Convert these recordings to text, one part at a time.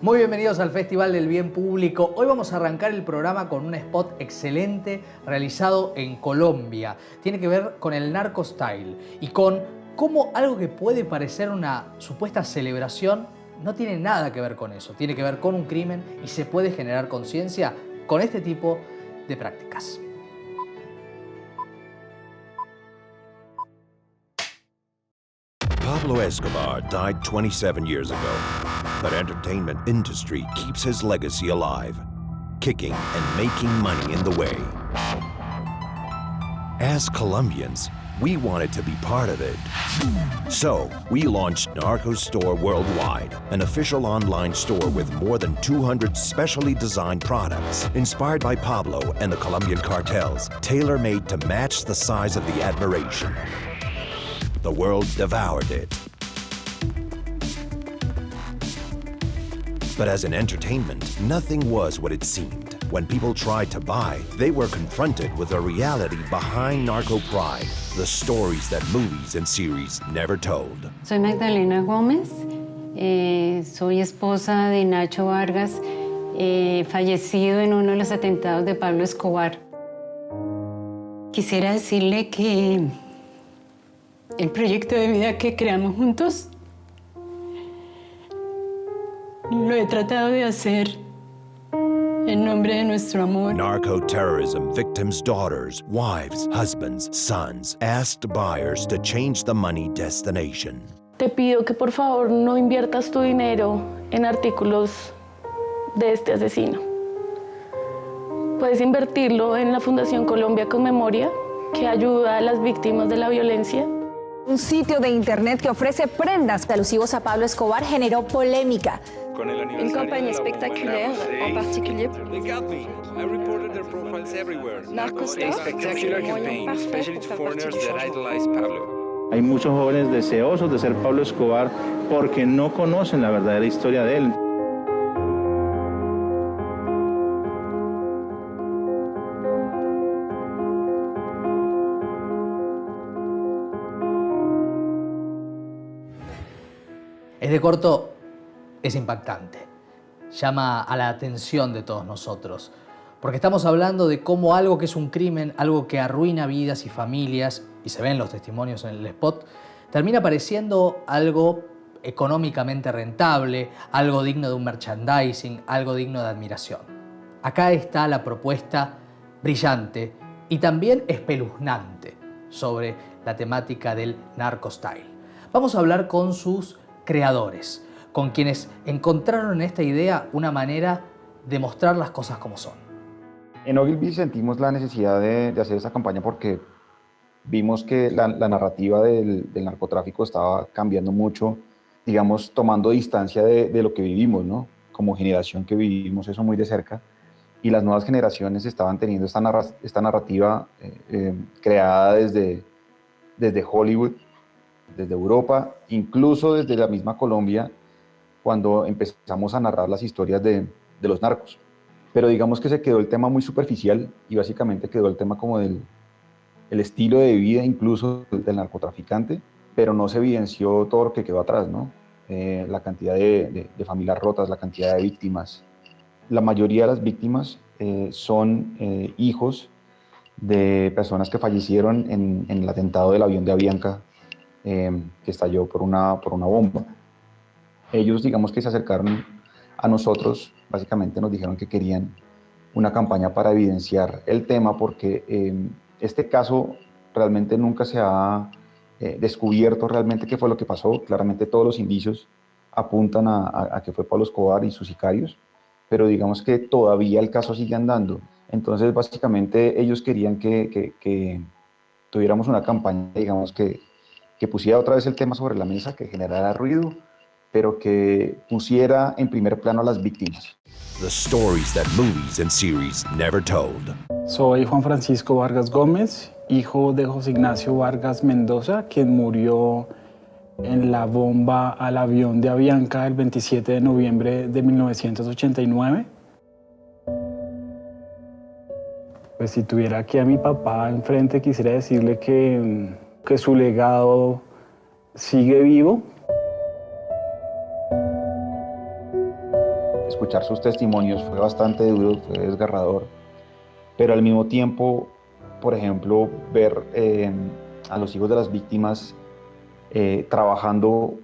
Muy bienvenidos al Festival del Bien Público. Hoy vamos a arrancar el programa con un spot excelente realizado en Colombia. Tiene que ver con el narco style y con cómo algo que puede parecer una supuesta celebración no tiene nada que ver con eso. Tiene que ver con un crimen y se puede generar conciencia con este tipo de prácticas. Pablo Escobar died 27 years ago, but entertainment industry keeps his legacy alive, kicking and making money in the way. As Colombians, we wanted to be part of it. So, we launched Narco Store Worldwide, an official online store with more than 200 specially designed products, inspired by Pablo and the Colombian cartels, tailor-made to match the size of the admiration. The world devoured it. But as an entertainment, nothing was what it seemed. When people tried to buy, they were confronted with the reality behind Narco Pride, the stories that movies and series never told. Soy Magdalena Gómez, soy esposa de Nacho Vargas, fallecido en uno de los atentados de Pablo Escobar. Quisiera decirle que el proyecto de vida que creamos juntos lo he tratado de hacer en nombre de nuestro amor. Narco-terrorism victims' daughters, wives, husbands, sons asked buyers to change the money destination. Te pido que por favor no inviertas tu dinero en artículos de este asesino. Puedes invertirlo en la Fundación Colombia con Memoria, que ayuda a las víctimas de la violencia. Un sitio de internet que ofrece prendas alusivos a Pablo Escobar generó polémica. Une campagne spectaculaire, en particulier Narco Store, spectacular campaign, especially to foreigners that idolize Pablo. Hay muchos jóvenes deseosos de ser Pablo Escobar porque no conocen la verdadera historia de él. Este corto es impactante, llama a la atención de todos nosotros, porque estamos hablando de cómo algo que es un crimen, algo que arruina vidas y familias, y se ven los testimonios en el spot, termina pareciendo algo económicamente rentable, algo digno de un merchandising, algo digno de admiración. Acá está la propuesta brillante y también espeluznante sobre la temática del narco style. Vamos a hablar con sus creadores, con quienes encontraron en esta idea una manera de mostrar las cosas como son. En Ogilvy sentimos la necesidad de hacer esta campaña porque vimos que la narrativa del narcotráfico estaba cambiando mucho, digamos, tomando distancia de lo que vivimos, ¿no? Como generación que vivimos eso muy de cerca, y las nuevas generaciones estaban teniendo esta narrativa creada desde Hollywood, desde Europa, incluso desde la misma Colombia, cuando empezamos a narrar las historias de los narcos. Pero digamos que se quedó el tema muy superficial y básicamente quedó el tema como el estilo de vida incluso del narcotraficante, pero no se evidenció todo lo que quedó atrás, ¿no? La cantidad de familias rotas, la cantidad de víctimas. La mayoría de las víctimas son hijos de personas que fallecieron en el atentado del avión de Avianca, que estalló por una bomba. Ellos, digamos que se acercaron a nosotros, básicamente nos dijeron que querían una campaña para evidenciar el tema porque este caso realmente nunca se ha descubierto realmente qué fue lo que pasó. Claramente todos los indicios apuntan a que fue Pablo Escobar y sus sicarios, pero digamos que todavía el caso sigue andando. Entonces, básicamente ellos querían que tuviéramos una campaña, digamos que pusiera otra vez el tema sobre la mesa, que generara ruido, pero que pusiera en primer plano a las víctimas. The stories that movies and series never told. Soy Juan Francisco Vargas Gómez, hijo de José Ignacio Vargas Mendoza, quien murió en la bomba al avión de Avianca el 27 de noviembre de 1989. Pues si tuviera aquí a mi papá enfrente, quisiera decirle que su legado sigue vivo. escuchar sus testimonios fue bastante duro, fue desgarrador, pero al mismo tiempo, por ejemplo, ver a los hijos de las víctimas trabajando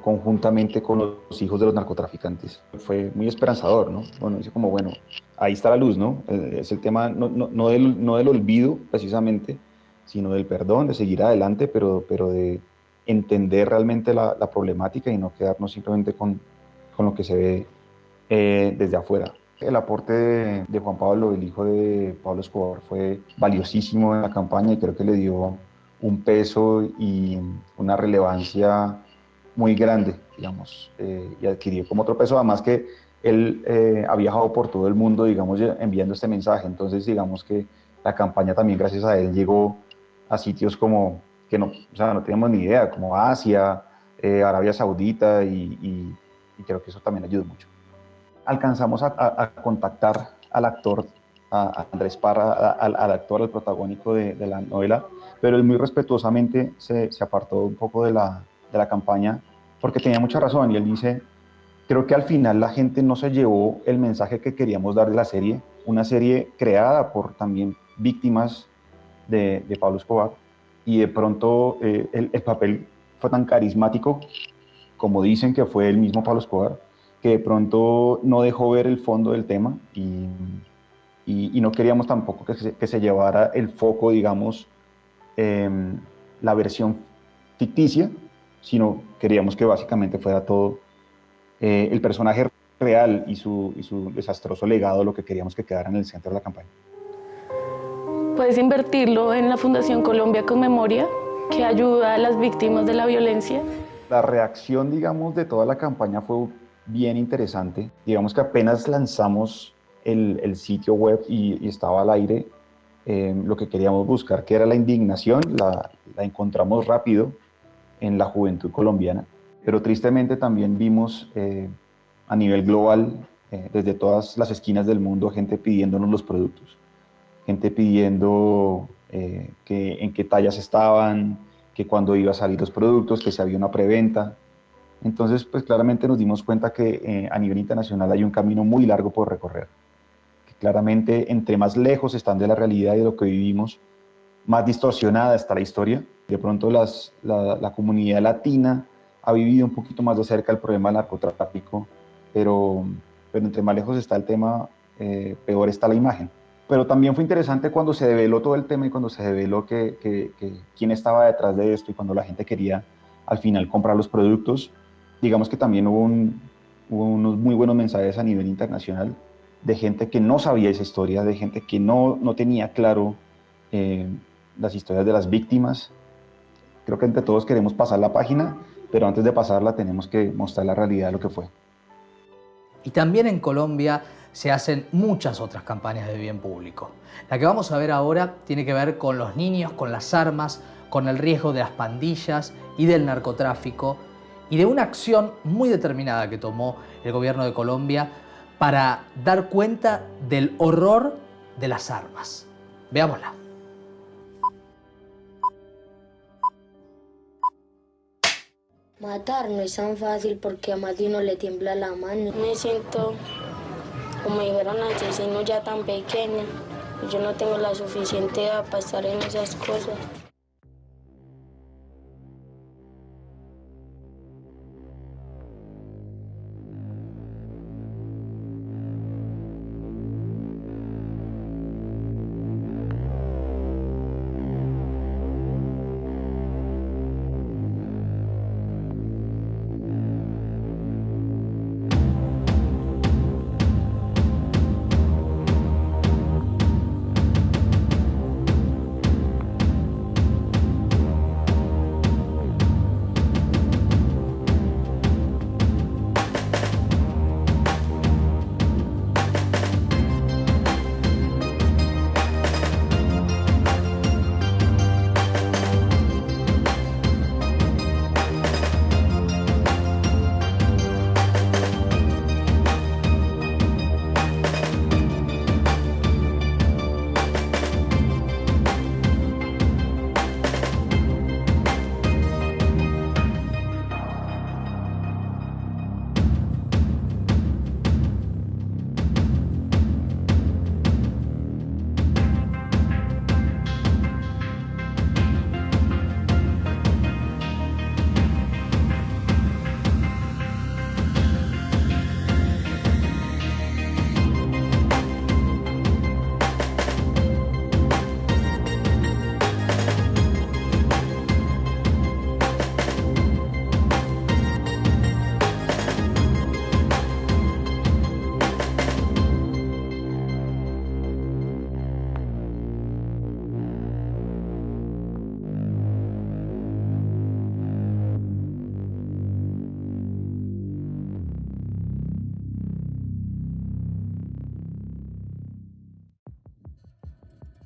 conjuntamente con los hijos de los narcotraficantes fue muy esperanzador, ¿no? Bueno, dice como, bueno, ahí está la luz, ¿no? Es el tema no del olvido precisamente, sino del perdón, de seguir adelante, pero de entender realmente la problemática y no quedarnos simplemente con lo que se ve desde afuera. El aporte de Juan Pablo, el hijo de Pablo Escobar, fue valiosísimo en la campaña y creo que le dio un peso y una relevancia muy grande, digamos, y adquirió como otro peso, además que él ha viajado por todo el mundo, digamos, enviando este mensaje. Entonces, digamos que la campaña también, gracias a él, llegó a sitios como que no teníamos ni idea, como Asia, Arabia Saudita, y creo que eso también ayudó mucho. Alcanzamos a contactar al actor, a Andrés Parra, al actor, al protagónico de la novela, pero él muy respetuosamente se apartó un poco de la campaña porque tenía mucha razón, y él dice: creo que al final la gente no se llevó el mensaje que queríamos dar de la serie, una serie creada por también víctimas de Pablo Escobar, y de pronto el papel fue tan carismático, como dicen que fue el mismo Pablo Escobar, que de pronto no dejó ver el fondo del tema, y no queríamos tampoco que se llevara el foco, digamos, la versión ficticia, sino queríamos que básicamente fuera todo el personaje real y su desastroso legado, lo que queríamos que quedara en el centro de la campaña. Puedes invertirlo en la Fundación Colombia con Memoria, que ayuda a las víctimas de la violencia. La reacción, digamos, de toda la campaña fue bien interesante. Digamos que apenas lanzamos el sitio web y estaba al aire, lo que queríamos buscar, que era la indignación, la encontramos rápido en la juventud colombiana, pero tristemente también vimos a nivel global, desde todas las esquinas del mundo, gente pidiéndonos los productos, gente pidiendo en qué tallas estaban, que cuándo iba a salir los productos, que si había una preventa. Entonces, pues claramente nos dimos cuenta que a nivel internacional hay un camino muy largo por recorrer, que claramente entre más lejos están de la realidad y de lo que vivimos, más distorsionada está la historia. De pronto la comunidad latina ha vivido un poquito más de cerca el problema del narcotráfico, pero entre más lejos está el tema, peor está la imagen. Pero también fue interesante cuando se develó todo el tema y cuando se develó que quién estaba detrás de esto, y cuando la gente quería al final comprar los productos. Digamos que también hubo unos muy buenos mensajes a nivel internacional de gente que no sabía esa historia, de gente que no tenía claro las historias de las víctimas. Creo que entre todos queremos pasar la página, pero antes de pasarla tenemos que mostrar la realidad de lo que fue. Y también en Colombia se hacen muchas otras campañas de bien público. La que vamos a ver ahora tiene que ver con los niños, con las armas, con el riesgo de las pandillas y del narcotráfico, y de una acción muy determinada que tomó el gobierno de Colombia para dar cuenta del horror de las armas. Veámosla. Matar no es tan fácil porque a más de uno le tiembla la mano. Me siento como dijeron asesino ya tan pequeña. Yo no tengo la suficiente edad para estar en esas cosas.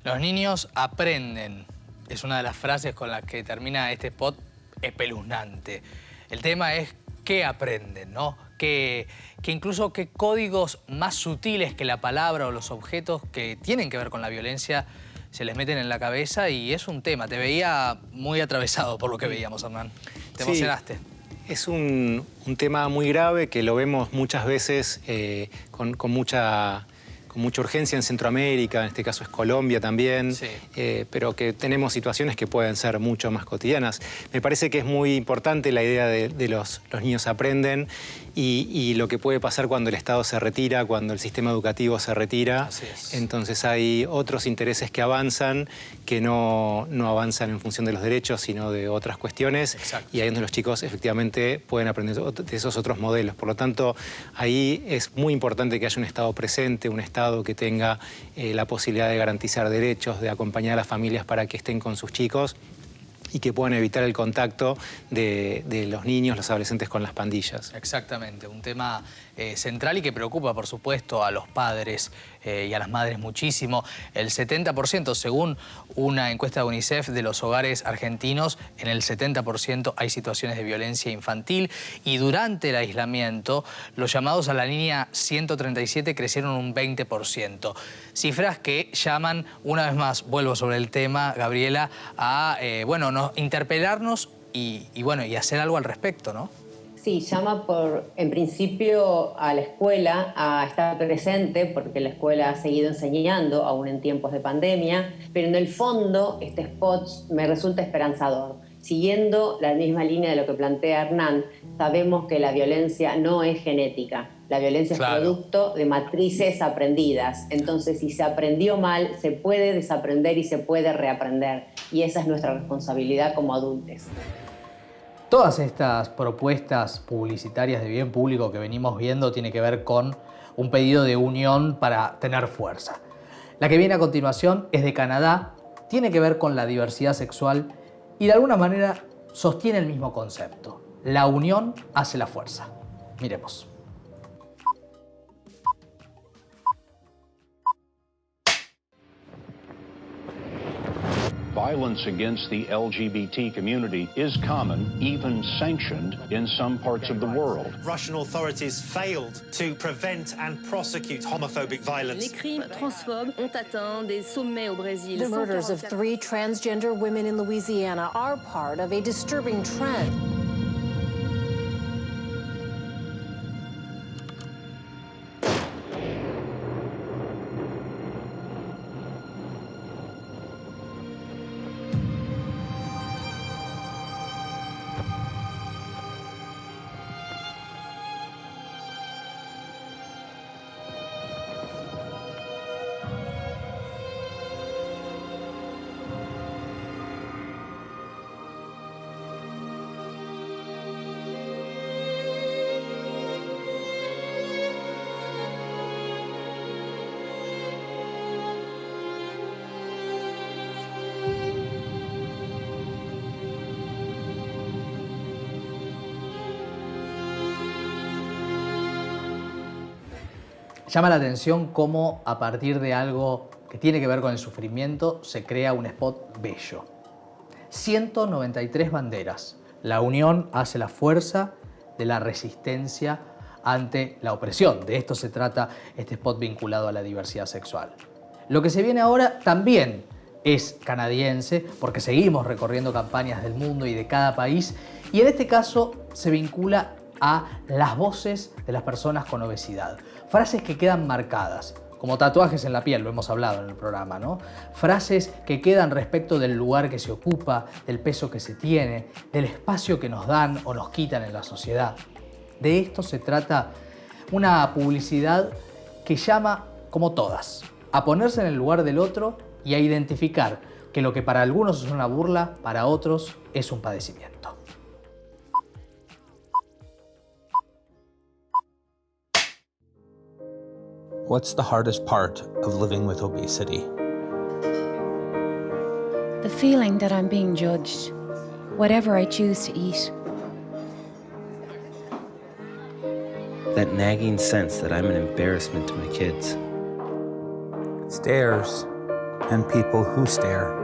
Los niños aprenden. Es una de las frases con las que termina este spot espeluznante. El tema es qué aprenden, ¿no? Que incluso qué códigos más sutiles que la palabra o los objetos que tienen que ver con la violencia se les meten en la cabeza, y es un tema. Te veía muy atravesado por lo que veíamos, Hernán. ¿Te emocionaste? Es un tema muy grave que lo vemos muchas veces con mucha urgencia en Centroamérica, en este caso es Colombia también, sí. Pero que tenemos situaciones que pueden ser mucho más cotidianas. Me parece que es muy importante la idea de los niños aprenden y lo que puede pasar cuando el Estado se retira, cuando el sistema educativo se retira. Así es. Entonces hay otros intereses que avanzan, que no avanzan en función de los derechos, sino de otras cuestiones. Exacto. Y ahí es donde los chicos efectivamente pueden aprender de esos otros modelos. Por lo tanto, ahí es muy importante que haya un Estado presente, un Estado que tenga la posibilidad de garantizar derechos, de acompañar a las familias para que estén con sus chicos y que puedan evitar el contacto de los niños, los adolescentes con las pandillas. Exactamente, un tema central y que preocupa, por supuesto, a los padres y a las madres muchísimo. El 70%, según una encuesta de UNICEF, de los hogares argentinos, en el 70% hay situaciones de violencia infantil, y durante el aislamiento los llamados a la línea 137 crecieron un 20%. Cifras que llaman, una vez más, vuelvo sobre el tema, Gabriela, a interpelarnos y hacer algo al respecto, ¿no? Sí, llama en principio a la escuela a estar presente, porque la escuela ha seguido enseñando, aún en tiempos de pandemia, pero en el fondo este spot me resulta esperanzador. Siguiendo la misma línea de lo que plantea Hernán, sabemos que la violencia no es genética. La violencia es producto de matrices aprendidas. Entonces, si se aprendió mal, se puede desaprender y se puede reaprender. Y esa es nuestra responsabilidad como adultos. Todas estas propuestas publicitarias de bien público que venimos viendo tiene que ver con un pedido de unión para tener fuerza. La que viene a continuación es de Canadá, tiene que ver con la diversidad sexual y de alguna manera sostiene el mismo concepto. La unión hace la fuerza. Miremos. Violence against the LGBT community is common, even sanctioned in some parts of the world. Russian authorities failed to prevent and prosecute homophobic violence. Les crimes transphobes ont atteint des sommets au Brésil. The murders of 3 transgender women in Louisiana are part of a disturbing trend. Llama la atención cómo a partir de algo que tiene que ver con el sufrimiento se crea un spot bello. 193 banderas. La unión hace la fuerza de la resistencia ante la opresión. De esto se trata este spot vinculado a la diversidad sexual. Lo que se viene ahora también es canadiense, porque seguimos recorriendo campañas del mundo y de cada país, y en este caso se vincula a las voces de las personas con obesidad. Frases que quedan marcadas, como tatuajes en la piel, lo hemos hablado en el programa, ¿no? Frases que quedan respecto del lugar que se ocupa, del peso que se tiene, del espacio que nos dan o nos quitan en la sociedad. De esto se trata una publicidad que llama, como todas, a ponerse en el lugar del otro y a identificar que lo que para algunos es una burla, para otros es un padecimiento. What's the hardest part of living with obesity? The feeling that I'm being judged, whatever I choose to eat. That nagging sense that I'm an embarrassment to my kids. Stairs, and people who stare.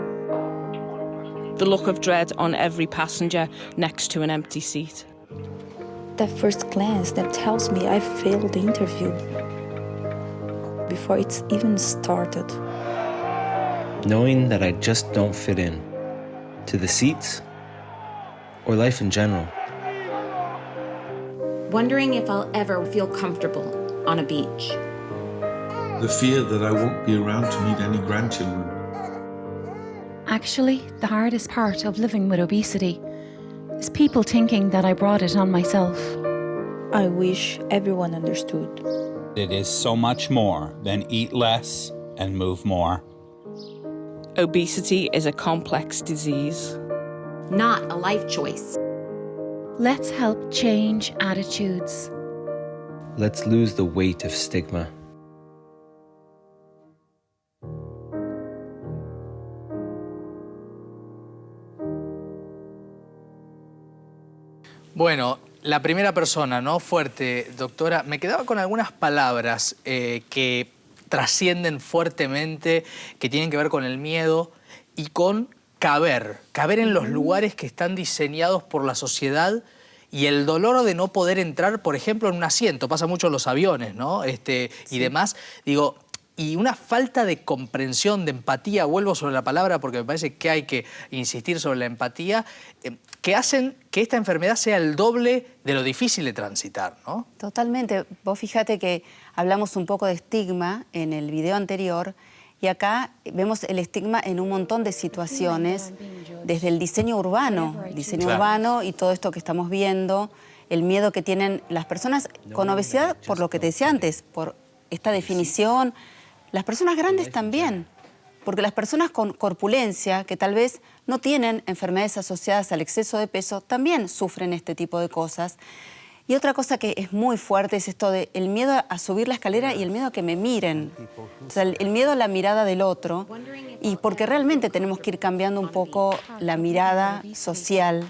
The look of dread on every passenger next to an empty seat. That first glance that tells me I failed the interview before it's even started. Knowing that I just don't fit in to the seats or life in general. Wondering if I'll ever feel comfortable on a beach. The fear that I won't be around to meet any grandchildren. Actually, the hardest part of living with obesity is people thinking that I brought it on myself. I wish everyone understood. It is so much more than eat less and move more. Obesity is a complex disease. Not a life choice. Let's help change attitudes. Let's lose the weight of stigma. Bueno, la primera persona, ¿no? Fuerte, doctora. Me quedaba con algunas palabras que trascienden fuertemente, que tienen que ver con el miedo y con caber en los lugares que están diseñados por la sociedad y el dolor de no poder entrar, por ejemplo, en un asiento. Pasa mucho en los aviones, ¿no? Y demás. Digo, y una falta de comprensión, de empatía, vuelvo sobre la palabra porque me parece que hay que insistir sobre la empatía, que hacen que esta enfermedad sea el doble de lo difícil de transitar, ¿no? Totalmente. Vos fíjate que hablamos un poco de estigma en el video anterior y acá vemos el estigma en un montón de situaciones, desde el diseño urbano, urbano y todo esto que estamos viendo, el miedo que tienen las personas con obesidad, por lo que te decía antes, por esta definición, las personas grandes también. Porque las personas con corpulencia, que tal vez no tienen enfermedades asociadas al exceso de peso, también sufren este tipo de cosas. Y otra cosa que es muy fuerte es esto de el miedo a subir la escalera y el miedo a que me miren. O sea, el miedo a la mirada del otro. Y porque realmente tenemos que ir cambiando un poco la mirada social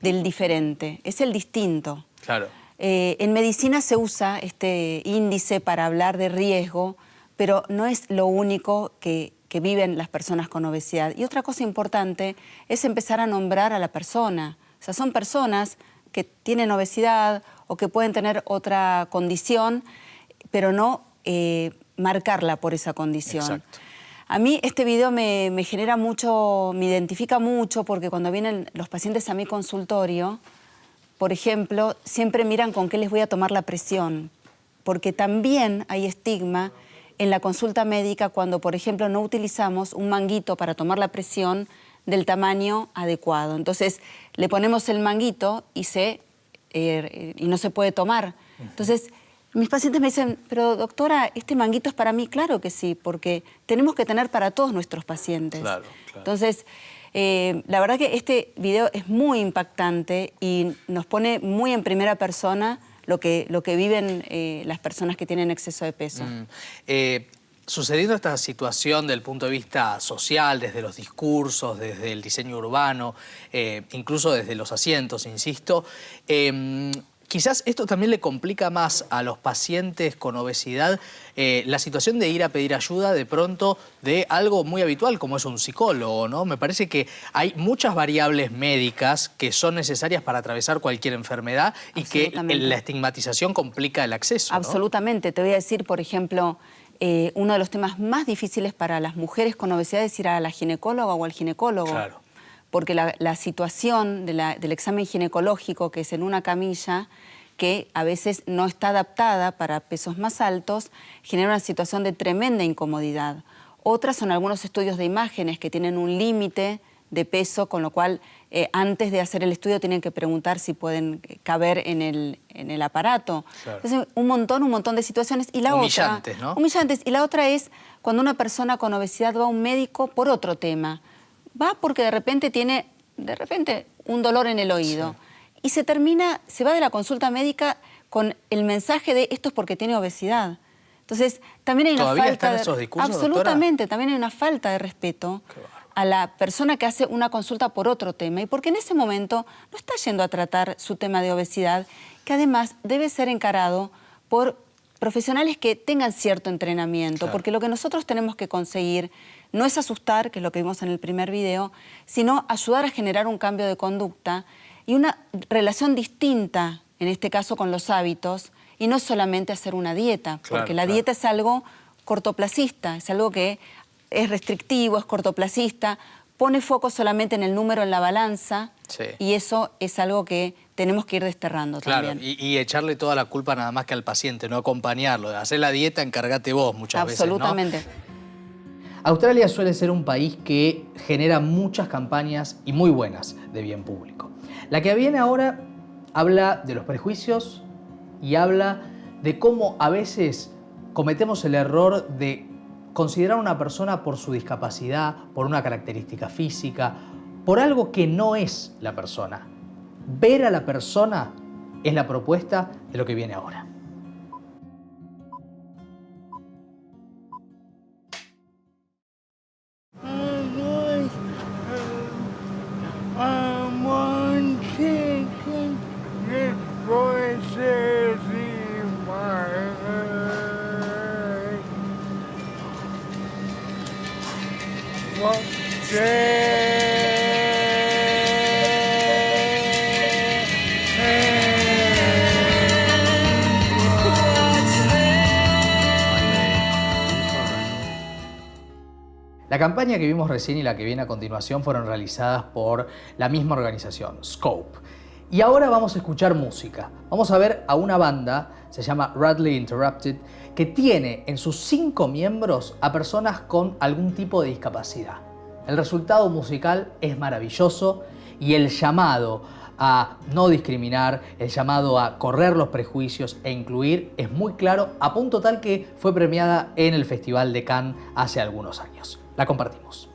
del diferente. Es el distinto. Claro. En medicina se usa este índice para hablar de riesgo, pero no es lo único que viven las personas con obesidad. Y otra cosa importante es empezar a nombrar a la persona. O sea, son personas que tienen obesidad o que pueden tener otra condición, pero no marcarla por esa condición. Exacto. A mí este video me genera mucho, me identifica mucho, porque cuando vienen los pacientes a mi consultorio, por ejemplo, siempre miran con qué les voy a tomar la presión, porque también hay estigma en la consulta médica cuando, por ejemplo, no utilizamos un manguito para tomar la presión del tamaño adecuado. Entonces, le ponemos el manguito y no se puede tomar. Entonces, mis pacientes me dicen, pero doctora, ¿este manguito es para mí? Claro que sí, porque tenemos que tener para todos nuestros pacientes. Claro. Entonces, la verdad que este video es muy impactante y nos pone muy en primera persona lo que viven las personas que tienen exceso de peso. Sucediendo esta situación desde el punto de vista social, desde los discursos, desde el diseño urbano, incluso desde los asientos, insisto, quizás esto también le complica más a los pacientes con obesidad la situación de ir a pedir ayuda de pronto de algo muy habitual como es un psicólogo, ¿no? Me parece que hay muchas variables médicas que son necesarias para atravesar cualquier enfermedad y que la estigmatización complica el acceso, ¿no? Absolutamente. Te voy a decir, por ejemplo, uno de los temas más difíciles para las mujeres con obesidad es ir a la ginecóloga o al ginecólogo. Claro. Porque la situación del examen ginecológico, que es en una camilla, que a veces no está adaptada para pesos más altos, genera una situación de tremenda incomodidad. Otras son algunos estudios de imágenes que tienen un límite de peso, con lo cual antes de hacer el estudio tienen que preguntar si pueden caber en el aparato. Claro. Entonces, un montón de situaciones. Y la humillantes, otra, ¿no? Humillantes. Y la otra es cuando una persona con obesidad va a un médico por otro tema. Va porque de repente tiene un dolor en el oído. Sí. Y se va de la consulta médica con el mensaje de esto es porque tiene obesidad. Entonces, también hay una ¿Todavía falta están esos discursos, absolutamente, doctora? También hay una falta de respeto a la persona que hace una consulta por otro tema. Y porque en ese momento no está yendo a tratar su tema de obesidad, que además debe ser encarado por profesionales que tengan cierto entrenamiento. Claro. Porque lo que nosotros tenemos que conseguir no es asustar, que es lo que vimos en el primer video, sino ayudar a generar un cambio de conducta y una relación distinta, en este caso con los hábitos, y no solamente hacer una dieta, porque la dieta es algo cortoplacista, es algo que es restrictivo, es cortoplacista, pone foco solamente en el número en la balanza, y eso es algo que tenemos que ir desterrando también. Y echarle toda la culpa nada más que al paciente, no acompañarlo. Hacer la dieta, encargate vos muchas veces, ¿no? Absolutamente. Australia suele ser un país que genera muchas campañas y muy buenas de bien público. La que viene ahora habla de los prejuicios y habla de cómo a veces cometemos el error de considerar a una persona por su discapacidad, por una característica física, por algo que no es la persona. Ver a la persona es la propuesta de lo que viene ahora. La campaña que vimos recién y la que viene a continuación fueron realizadas por la misma organización, Scope. Y ahora vamos a escuchar música. Vamos a ver a una banda, se llama Radley Interrupted, que tiene en sus 5 miembros a personas con algún tipo de discapacidad. El resultado musical es maravilloso y el llamado a no discriminar, el llamado a correr los prejuicios e incluir es muy claro, a punto tal que fue premiada en el Festival de Cannes hace algunos años. La compartimos.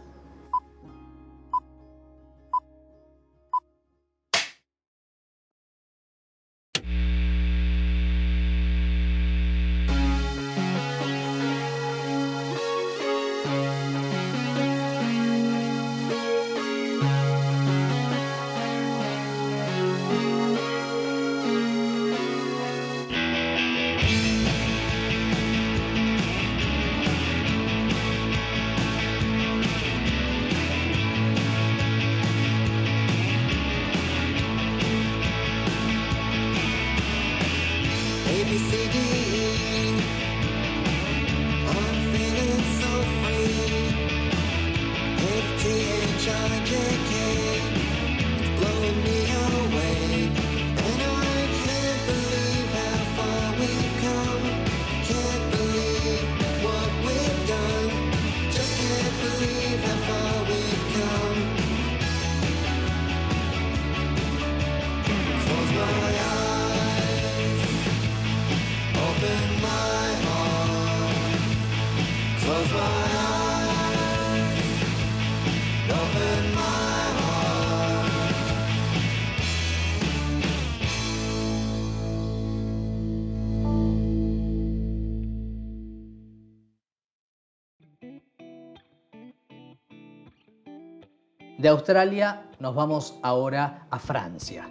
De Australia nos vamos ahora a Francia.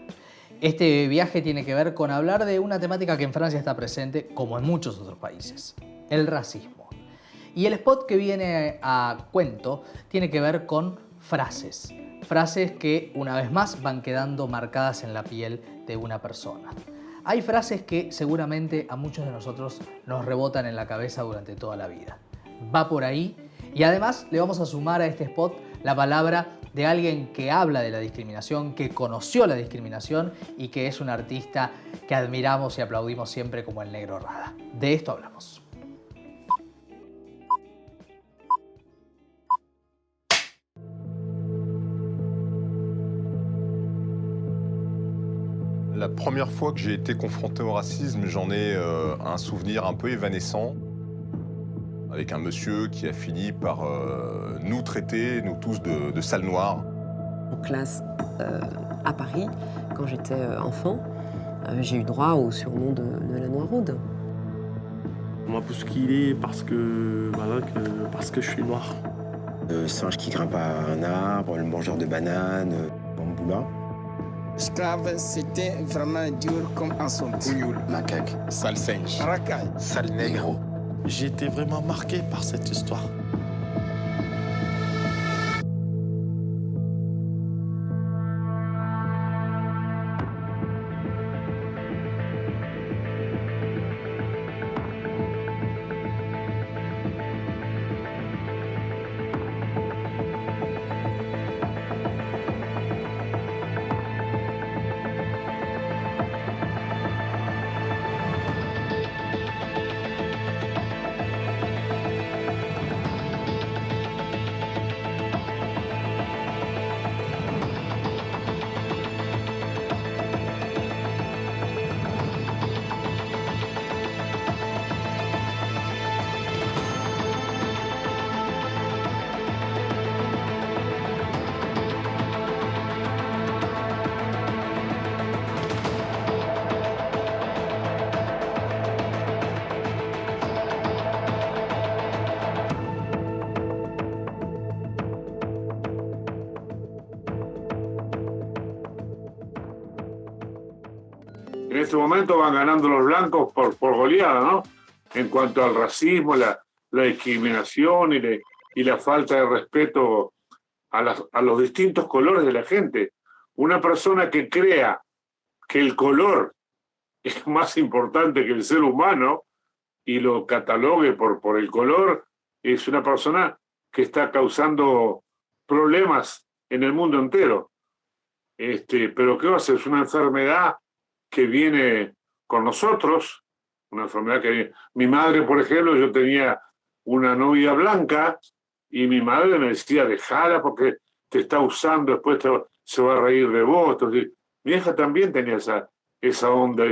Este viaje tiene que ver con hablar de una temática que en Francia está presente, como en muchos otros países, el racismo. Y el spot que viene a cuento tiene que ver con frases. Frases que, una vez más, van quedando marcadas en la piel de una persona. Hay frases que seguramente a muchos de nosotros nos rebotan en la cabeza durante toda la vida. Va por ahí y además le vamos a sumar a este spot la palabra de alguien que habla de la discriminación, que conoció la discriminación y que es un artista que admiramos y aplaudimos siempre como el Negro Rada. De esto hablamos. La première fois que j'ai été confronté au racisme, j'en ai un souvenir un peu évanescent, avec un monsieur qui a fini par nous traiter, nous tous, de sales noirs. En classe à Paris, quand j'étais enfant, j'ai eu droit au surnom de la Noiraude. On m'a bousculé parce que je suis noir. Le singe qui grimpe à un arbre, le mangeur de bananes, bamboula. Esclave, c'était vraiment dur comme un son. Pouyoul, macaque, sale singe, racaille, sale nègre. J'ai été vraiment marqué par cette histoire. En este momento van ganando los blancos por goleada, ¿no? En cuanto al racismo, la discriminación y la falta de respeto a los distintos colores de la gente. Una persona que crea que el color es más importante que el ser humano y lo catalogue por el color, es una persona que está causando problemas en el mundo entero. Pero ¿qué va a hacer? Es una enfermedad que viene con nosotros, una enfermedad que viene. Mi madre, por ejemplo, yo tenía una novia blanca y mi madre me decía, dejala porque te está usando, después se va a reír de vos. Entonces, mi hija también tenía esa onda,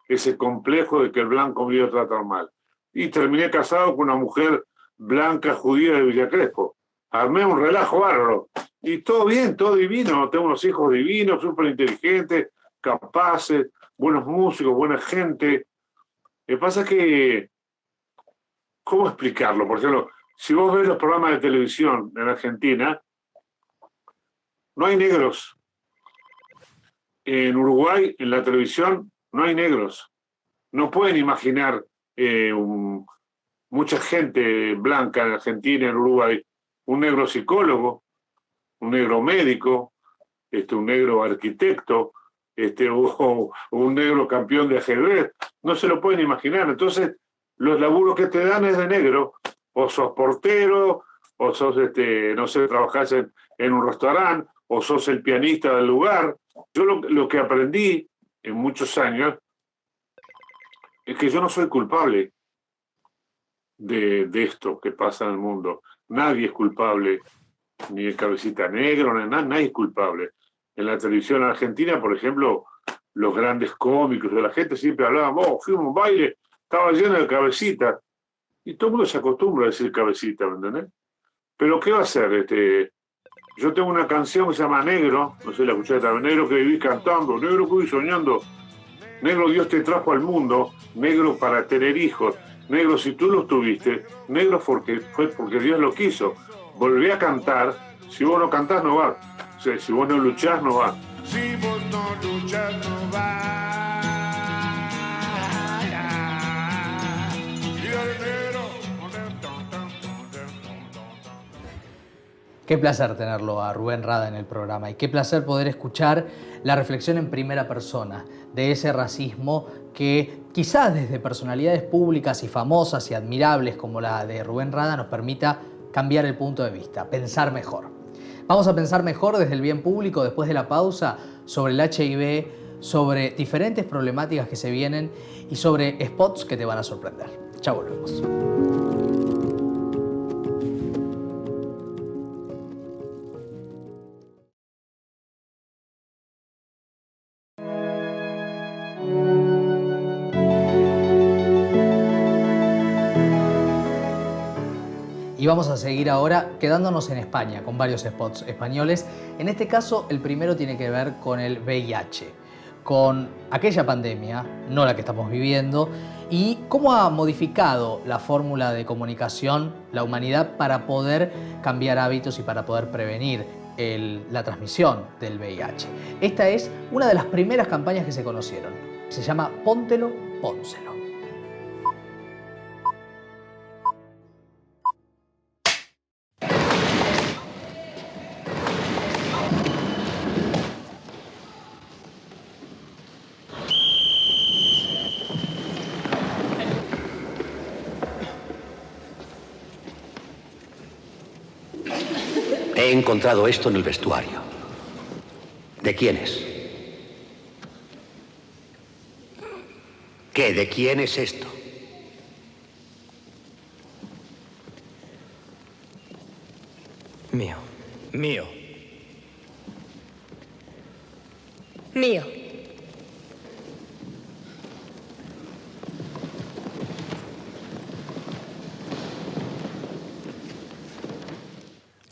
ese complejo de que el blanco me iba a tratar mal. Y terminé casado con una mujer blanca judía de Villa Crespo. Armé un relajo bárbaro. Y todo bien, todo divino. Tengo unos hijos divinos, súper inteligentes, capaces, buenos músicos, buena gente. Lo que pasa es que, ¿cómo explicarlo? Por ejemplo, si vos ves los programas de televisión en Argentina, no hay negros. En Uruguay, en la televisión, no hay negros. No pueden imaginar mucha gente blanca en Argentina, en Uruguay. Un negro psicólogo, un negro médico, un negro arquitecto, o un negro campeón de ajedrez. No se lo pueden imaginar. Entonces, los laburos que te dan es de negro. O sos portero, o sos, no sé, trabajás en un restaurante, o sos el pianista del lugar. Yo lo que aprendí en muchos años es que yo no soy culpable de esto que pasa en el mundo. Nadie es culpable, ni el Cabecita Negro, nadie es culpable. En la televisión argentina, por ejemplo, los grandes cómicos de la gente siempre hablaban, fuimos a un baile, estaba lleno de Cabecita. Y todo el mundo se acostumbra a decir Cabecita, ¿me entendés? Pero ¿qué va a hacer? Yo tengo una canción que se llama Negro, no sé, la escuchaste también, Negro que viví cantando, negro que viví soñando, negro Dios te trajo al mundo, negro para tener hijos, negro si tú los tuviste, negro fue porque Dios lo quiso. Volví a cantar, si vos no cantás no va, o sea, si vos no luchás no va. Si vos no luchas, no va. Qué placer tenerlo a Rubén Rada en el programa y qué placer poder escuchar la reflexión en primera persona de ese racismo que quizás desde personalidades públicas y famosas y admirables como la de Rubén Rada nos permita cambiar el punto de vista, pensar mejor. Vamos a pensar mejor desde el bien público después de la pausa sobre el HIV, sobre diferentes problemáticas que se vienen y sobre spots que te van a sorprender. Ya volvemos. Y vamos a seguir ahora quedándonos en España con varios spots españoles. En este caso, el primero tiene que ver con el VIH, con aquella pandemia, no la que estamos viviendo, y cómo ha modificado la fórmula de comunicación la humanidad para poder cambiar hábitos y para poder prevenir la transmisión del VIH. Esta es una de las primeras campañas que se conocieron. Se llama Póntelo, Pónselo. He encontrado esto en el vestuario. ¿De quién es? ¿Qué? ¿De quién es esto? Mío. Mío. Mío.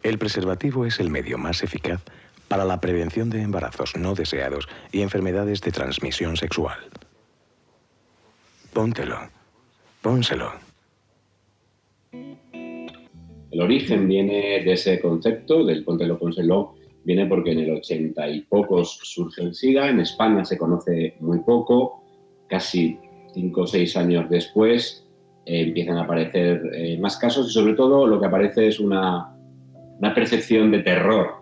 El preservativo es el medio más eficaz para la prevención de embarazos no deseados y enfermedades de transmisión sexual. Póntelo. Pónselo. El origen viene de ese concepto, del póntelo, pónselo, viene porque en el 80 y pocos surge el SIDA. En España se conoce muy poco. casi 5 o 6 años después empiezan a aparecer más casos y sobre todo lo que aparece es una percepción de terror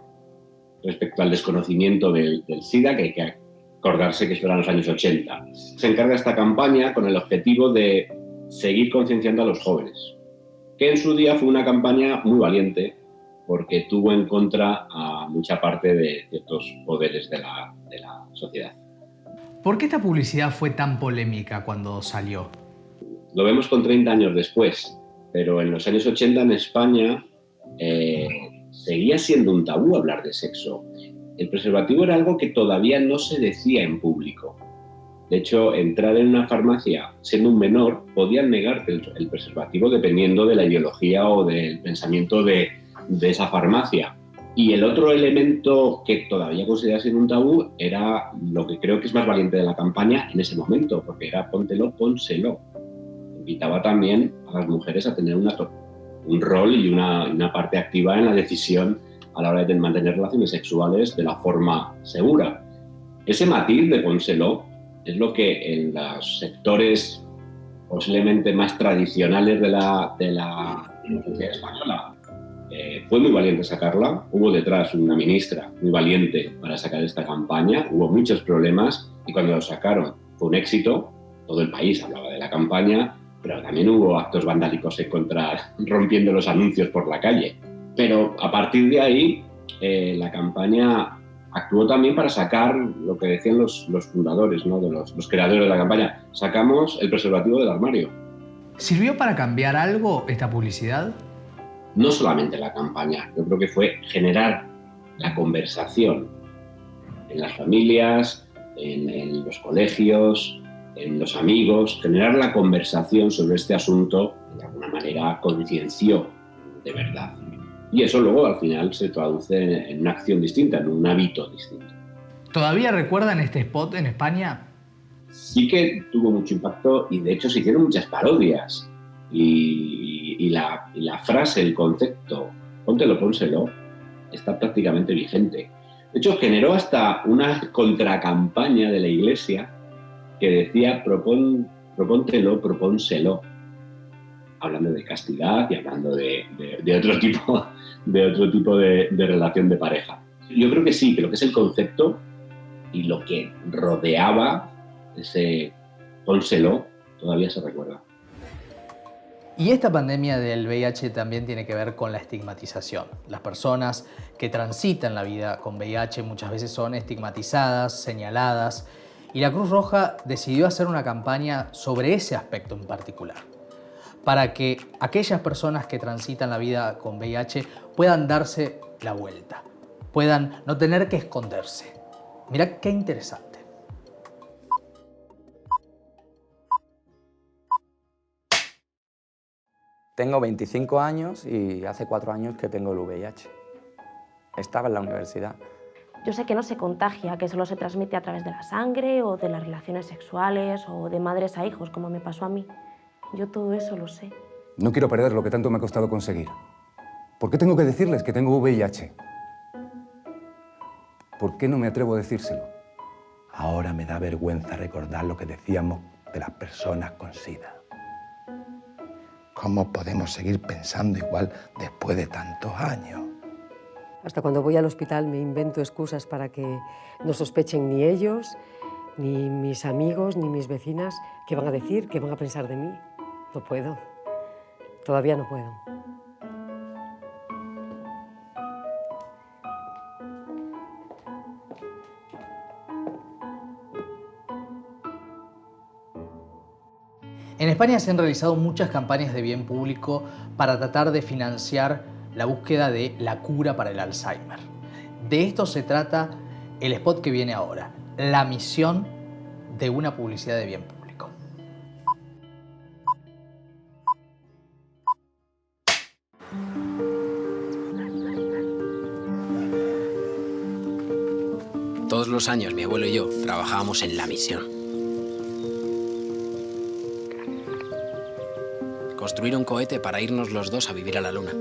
respecto al desconocimiento del SIDA, que hay que acordarse que esto eran los años 80. Se encarga esta campaña con el objetivo de seguir concienciando a los jóvenes, que en su día fue una campaña muy valiente porque tuvo en contra a mucha parte de ciertos poderes de la sociedad. ¿Por qué esta publicidad fue tan polémica cuando salió? Lo vemos con 30 años después, pero en los años 80 en España seguía siendo un tabú hablar de sexo. El preservativo era algo que todavía no se decía en público. De hecho, entrar en una farmacia siendo un menor podían negarte el preservativo dependiendo de la ideología o del pensamiento de esa farmacia. Y el otro elemento que todavía consideraba siendo un tabú era lo que creo que es más valiente de la campaña en ese momento, porque era póntelo, pónselo. Invitaba también a las mujeres a tener un rol y una parte activa en la decisión a la hora de mantener relaciones sexuales de la forma segura. Ese matiz de pónselo es lo que en los sectores posiblemente más tradicionales de la sociedad española fue muy valiente sacarla. Hubo detrás una ministra muy valiente para sacar esta campaña, hubo muchos problemas y cuando lo sacaron fue un éxito. Todo el país hablaba de la campaña, pero también hubo actos vandálicos en contra, rompiendo los anuncios por la calle. Pero a partir de ahí, la campaña actuó también para sacar lo que decían los fundadores, ¿no? De los creadores de la campaña. Sacamos el preservativo del armario. ¿Sirvió para cambiar algo esta publicidad? No solamente la campaña, yo creo que fue generar la conversación en las familias, en los colegios, en los amigos, generar la conversación sobre este asunto, de alguna manera concienció de verdad. Y eso luego al final se traduce en una acción distinta, en un hábito distinto. ¿Todavía recuerdan este spot en España? Sí que tuvo mucho impacto y de hecho se hicieron muchas parodias. Y la frase, el concepto, póntelo, pónselo, está prácticamente vigente. De hecho, generó hasta una contracampaña de la Iglesia que decía propóntelo, propónselo, hablando de castidad y hablando de otro tipo de relación de pareja. Yo creo que sí, que lo que es el concepto y lo que rodeaba ese pónselo todavía se recuerda. Y esta pandemia del VIH también tiene que ver con la estigmatización. Las personas que transitan la vida con VIH muchas veces son estigmatizadas, señaladas, y la Cruz Roja decidió hacer una campaña sobre ese aspecto en particular, para que aquellas personas que transitan la vida con VIH puedan darse la vuelta, puedan no tener que esconderse. Mirá qué interesante. Tengo 25 años y hace 4 años que tengo el VIH. Estaba en la universidad. Yo sé que no se contagia, que solo se transmite a través de la sangre o de las relaciones sexuales o de madres a hijos, como me pasó a mí. Yo todo eso lo sé. No quiero perder lo que tanto me ha costado conseguir. ¿Por qué tengo que decirles que tengo VIH? ¿Por qué no me atrevo a decírselo? Ahora me da vergüenza recordar lo que decíamos de las personas con SIDA. ¿Cómo podemos seguir pensando igual después de tantos años? Hasta cuando voy al hospital me invento excusas para que no sospechen ni ellos, ni mis amigos, ni mis vecinas qué van a decir, qué van a pensar de mí. No puedo. Todavía no puedo. En España se han realizado muchas campañas de bien público para tratar de financiar la búsqueda de la cura para el Alzheimer. De esto se trata el spot que viene ahora, la misión de una publicidad de bien público. Todos los años mi abuelo y yo trabajábamos en la misión. Construir un cohete para irnos los dos a vivir a la luna.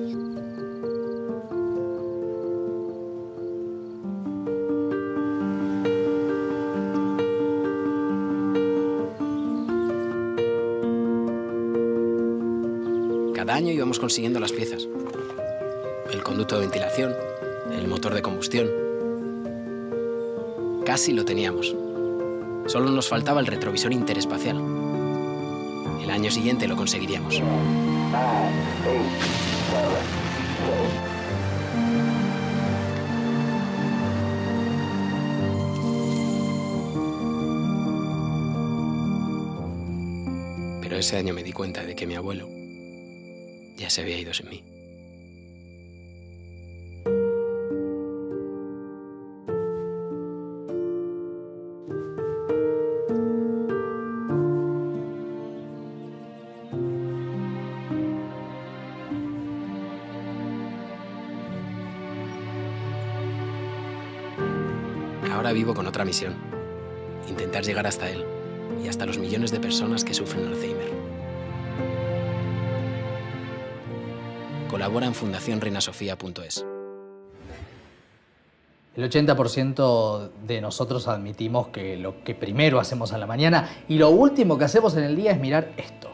cada año íbamos consiguiendo las piezas. El conducto de ventilación, el motor de combustión. Casi lo teníamos. Solo nos faltaba el retrovisor interespacial. El año siguiente lo conseguiríamos. Pero ese año me di cuenta de que mi abuelo ya se había ido sin mí. Ahora vivo con otra misión: intentar llegar hasta él y hasta los millones de personas que sufren Alzheimer. Colabora en fundacionreinasofía.es. El 80% de nosotros admitimos que lo que primero hacemos a la mañana y lo último que hacemos en el día es mirar esto.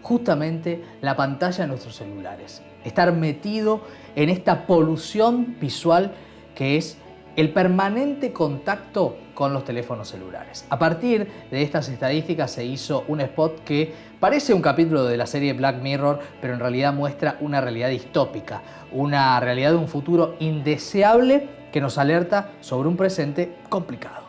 Justamente la pantalla de nuestros celulares. Estar metido en esta polución visual que es el permanente contacto con los teléfonos celulares. A partir de estas estadísticas se hizo un spot que parece un capítulo de la serie Black Mirror, pero en realidad muestra una realidad distópica, una realidad de un futuro indeseable que nos alerta sobre un presente complicado.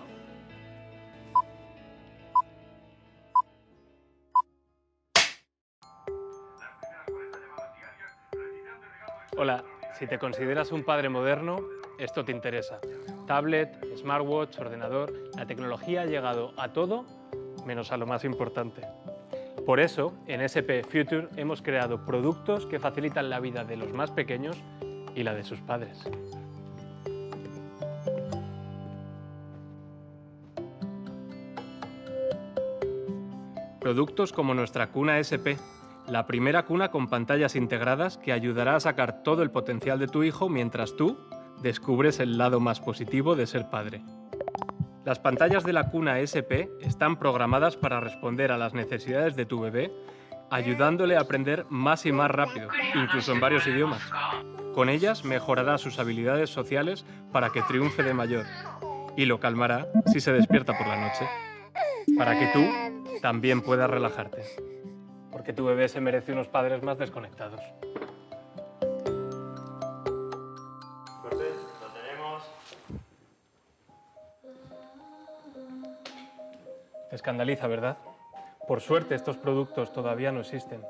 Hola, si te consideras un padre moderno, esto te interesa. Tablet, smartwatch, ordenador, la tecnología ha llegado a todo menos a lo más importante. Por eso, en SP Future hemos creado productos que facilitan la vida de los más pequeños y la de sus padres. Productos como nuestra cuna SP, la primera cuna con pantallas integradas que ayudará a sacar todo el potencial de tu hijo mientras tú descubres el lado más positivo de ser padre. Las pantallas de la cuna SP están programadas para responder a las necesidades de tu bebé, ayudándole a aprender más y más rápido, incluso en varios idiomas. Con ellas mejorará sus habilidades sociales para que triunfe de mayor y lo calmará si se despierta por la noche, para que tú también puedas relajarte. Porque tu bebé se merece unos padres más desconectados. Lo tenemos. Te escandaliza, ¿verdad? Por suerte estos productos todavía no existen,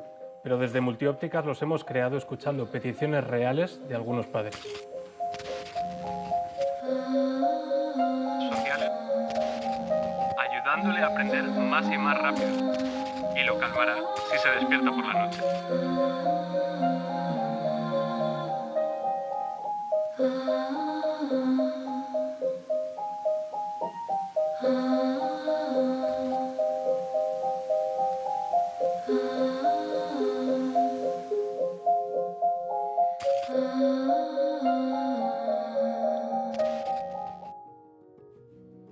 pero desde Multiópticas los hemos creado escuchando peticiones reales de algunos padres. Sociales. Ayudándole a aprender más y más rápido. Y lo calmará si se despierta por la noche.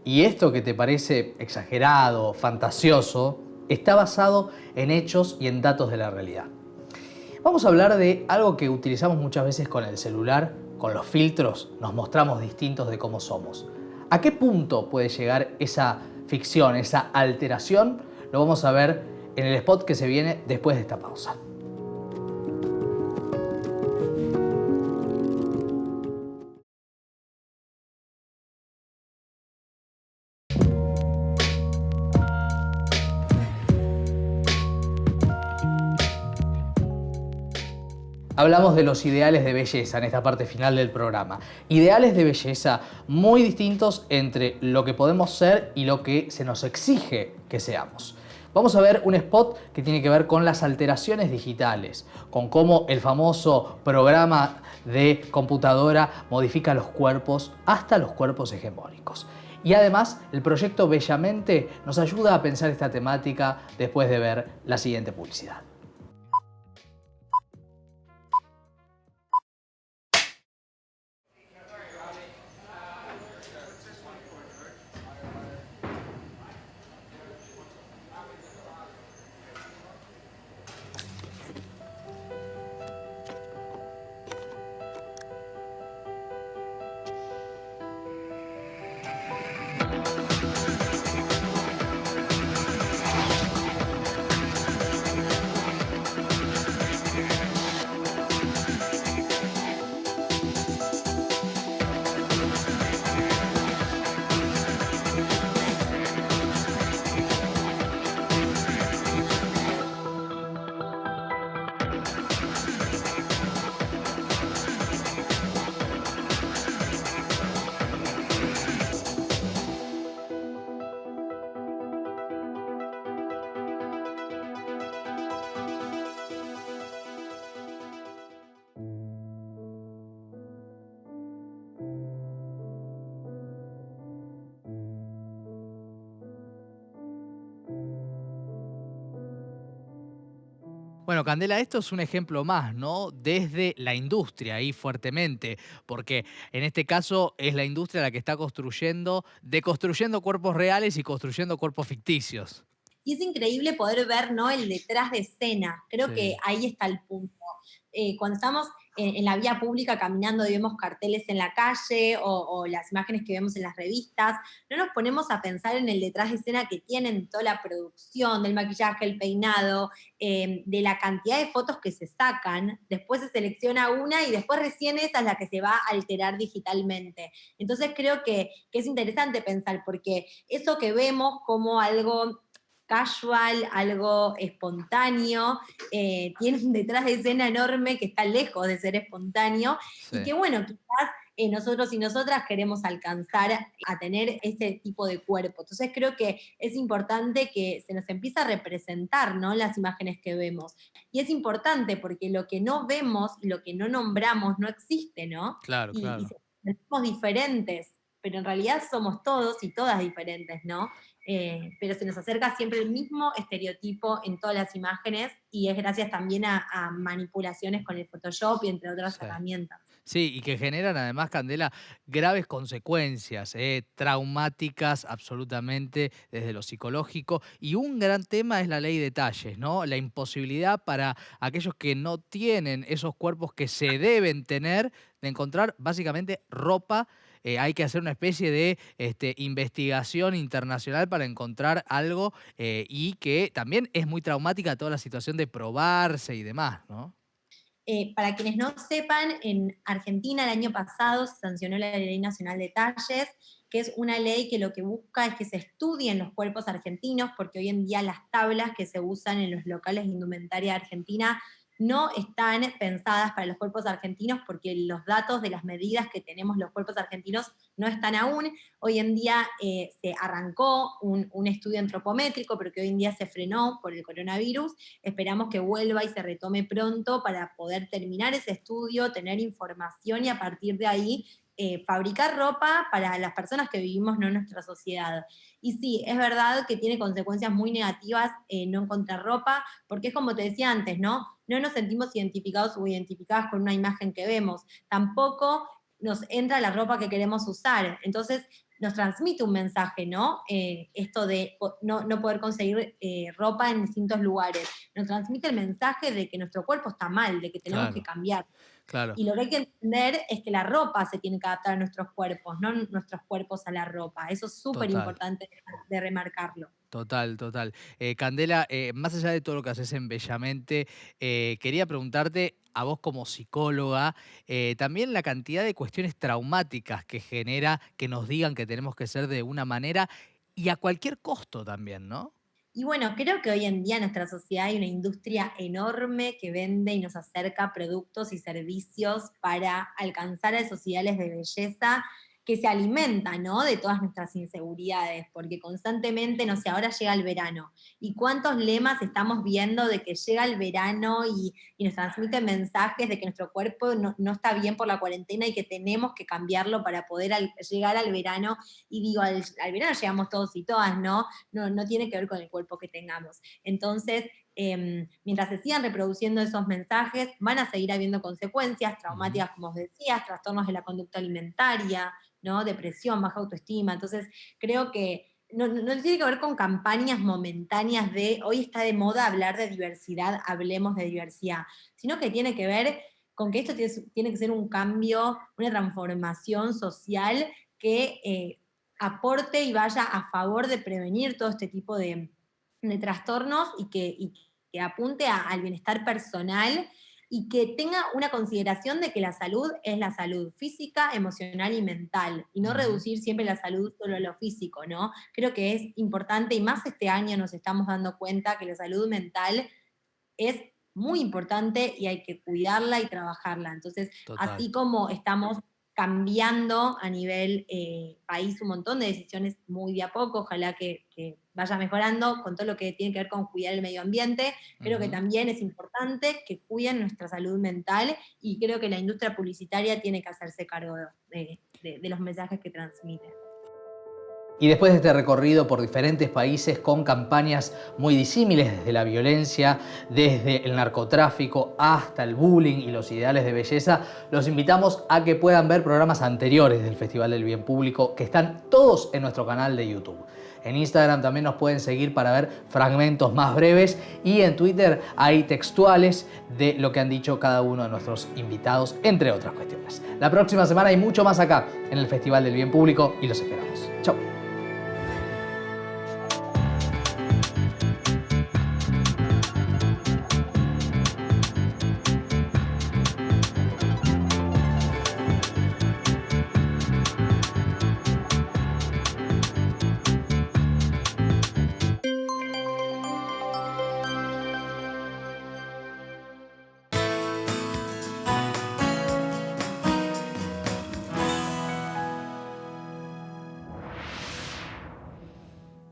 Y esto que te parece exagerado, fantasioso, está basado en hechos y en datos de la realidad. Vamos a hablar de algo que utilizamos muchas veces con el celular, con los filtros, nos mostramos distintos de cómo somos. ¿A qué punto puede llegar esa ficción, esa alteración? Lo vamos a ver en el spot que se viene después de esta pausa. Hablamos de los ideales de belleza en esta parte final del programa. Ideales de belleza muy distintos entre lo que podemos ser y lo que se nos exige que seamos. Vamos a ver un spot que tiene que ver con las alteraciones digitales, con cómo el famoso programa de computadora modifica los cuerpos, hasta los cuerpos hegemónicos. Y además, el proyecto Bellamente nos ayuda a pensar esta temática después de ver la siguiente publicidad. Bueno, Candela, esto es un ejemplo más, ¿no? Desde la industria, ahí fuertemente, porque en este caso es la industria la que está deconstruyendo cuerpos reales y construyendo cuerpos ficticios. Y es increíble poder ver, ¿no?, el detrás de escena. Creo que ahí está el punto. Cuando estamos en la vía pública caminando y vemos carteles en la calle o las imágenes que vemos en las revistas, no nos ponemos a pensar en el detrás de escena que tienen toda la producción, del maquillaje, el peinado, de la cantidad de fotos que se sacan, después se selecciona una y después recién esa es la que se va a alterar digitalmente. Entonces creo que es interesante pensar, porque eso que vemos como algo casual, algo espontáneo, tiene un detrás de escena enorme que está lejos de ser espontáneo, y que bueno, quizás nosotros y nosotras queremos alcanzar a tener ese tipo de cuerpo. Entonces creo que es importante que se nos empiece a representar, ¿no?, las imágenes que vemos. Y es importante porque lo que no vemos, lo que no nombramos, no existe, ¿no? Claro, claro. Y somos diferentes, pero en realidad somos todos y todas diferentes, ¿no? Pero se nos acerca siempre el mismo estereotipo en todas las imágenes, y es gracias también a manipulaciones con el Photoshop y entre otras herramientas. Sí, y que generan además, Candela, graves consecuencias, traumáticas absolutamente desde lo psicológico. Y un gran tema es la ley de talles, ¿no? La imposibilidad para aquellos que no tienen esos cuerpos que se deben tener de encontrar básicamente ropa. Hay que hacer una especie de investigación internacional para encontrar algo y que también es muy traumática toda la situación de probarse y demás, ¿no? Para quienes no sepan, en Argentina el año pasado se sancionó la Ley Nacional de Talles, que es una ley que lo que busca es que se estudien los cuerpos argentinos, porque hoy en día las tablas que se usan en los locales de indumentaria argentina no están pensadas para los cuerpos argentinos, porque los datos de las medidas que tenemos los cuerpos argentinos no están aún. Hoy en día se arrancó un estudio antropométrico, pero que hoy en día se frenó por el coronavirus. Esperamos que vuelva y se retome pronto para poder terminar ese estudio, tener información y a partir de ahí fabricar ropa para las personas que vivimos, ¿no?, en nuestra sociedad. Y sí, es verdad que tiene consecuencias muy negativas no encontrar ropa, porque es como te decía antes, ¿no? No nos sentimos identificados o identificadas con una imagen que vemos. Tampoco nos entra la ropa que queremos usar. Entonces nos transmite un mensaje, ¿no? Esto de no poder conseguir ropa en distintos lugares. Nos transmite el mensaje de que nuestro cuerpo está mal, de que tenemos que cambiar. Claro. Y lo que hay que entender es que la ropa se tiene que adaptar a nuestros cuerpos, no nuestros cuerpos a la ropa. Eso es súper importante de remarcarlo. Total, total. Candela, más allá de todo lo que haces en Bellamente, quería preguntarte a vos como psicóloga, también la cantidad de cuestiones traumáticas que genera que nos digan que tenemos que ser de una manera y a cualquier costo también, ¿no? Y bueno, creo que hoy en día en nuestra sociedad hay una industria enorme que vende y nos acerca productos y servicios para alcanzar a esos ideales de belleza que se alimentan, ¿no?, de todas nuestras inseguridades, porque constantemente, no sé, ahora llega el verano, y cuántos lemas estamos viendo de que llega el verano y nos transmiten mensajes de que nuestro cuerpo no está bien por la cuarentena y que tenemos que cambiarlo para poder llegar al verano, y digo, al verano llegamos todos y todas, ¿no? No tiene que ver con el cuerpo que tengamos. Entonces, mientras se sigan reproduciendo esos mensajes, van a seguir habiendo consecuencias traumáticas, como os decías, trastornos de la conducta alimentaria, ¿no?, depresión, baja autoestima. Entonces, creo que no tiene que ver con campañas momentáneas de hoy está de moda hablar de diversidad, hablemos de diversidad, sino que tiene que ver con que esto tiene que ser un cambio, una transformación social que aporte y vaya a favor de prevenir todo este tipo de trastornos y que apunte al bienestar personal y que tenga una consideración de que la salud es la salud física, emocional y mental, y no reducir siempre la salud solo a lo físico, ¿no? Creo que es importante, y más este año nos estamos dando cuenta que la salud mental es muy importante y hay que cuidarla y trabajarla. Entonces, así como estamos cambiando a nivel país un montón de decisiones muy de a poco, ojalá que vaya mejorando con todo lo que tiene que ver con cuidar el medio ambiente, creo que también es importante que cuiden nuestra salud mental y creo que la industria publicitaria tiene que hacerse cargo de los mensajes que transmite. Y después de este recorrido por diferentes países con campañas muy disímiles, desde la violencia, desde el narcotráfico hasta el bullying y los ideales de belleza, los invitamos a que puedan ver programas anteriores del Festival del Bien Público que están todos en nuestro canal de YouTube. En Instagram también nos pueden seguir para ver fragmentos más breves y en Twitter hay textuales de lo que han dicho cada uno de nuestros invitados, entre otras cuestiones. La próxima semana hay mucho más acá en el Festival del Bien Público y los esperamos. Chau.